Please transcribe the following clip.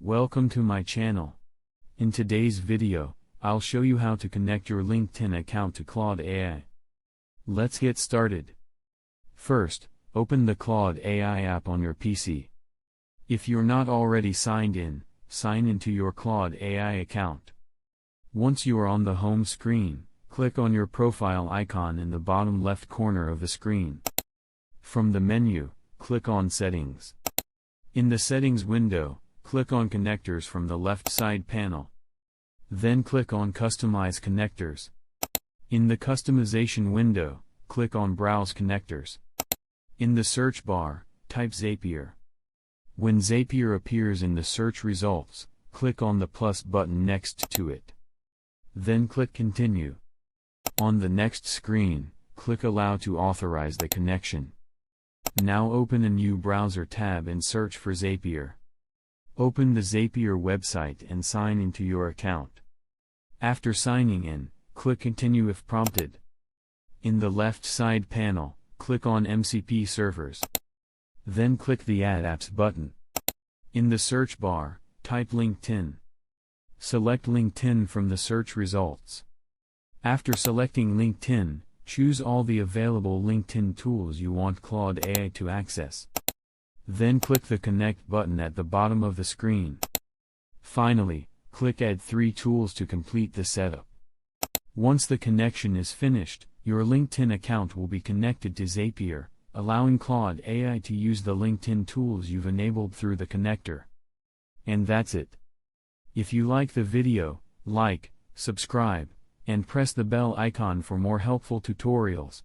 Welcome to my channel. In today's video, I'll show you how to connect your LinkedIn account to CLaude AI. Let's get started. First, open the CLaude AI app on your PC. If you're not already signed in, sign into your CLaude AI account. Once you are on the home screen, click on your profile icon in the bottom left corner of the screen. From the menu, click on Settings. In the Settings window, click on Connectors from the left side panel. Then click on Customize Connectors. In the Customization window, click on Browse Connectors. In the search bar, type Zapier. When Zapier appears in the search results, click on the plus button next to it. Then click Continue. On the next screen, click Allow to authorize the connection. Now open a new browser tab and search for Zapier. Open the Zapier website and sign into your account. After signing in, click Continue if prompted. In the left side panel, click on MCP Servers. Then click the Add Apps button. In the search bar, type LinkedIn. Select LinkedIn from the search results. After selecting LinkedIn, choose all the available LinkedIn tools you want CLaude AI to access. Then click the Connect button at the bottom of the screen. Finally, click Add 3 tools to complete the setup. Once the connection is finished, your LinkedIn account will be connected to Zapier, allowing CLaude AI to use the LinkedIn tools you've enabled through the connector. And that's it. If you like the video, like, subscribe, and press the bell icon for more helpful tutorials.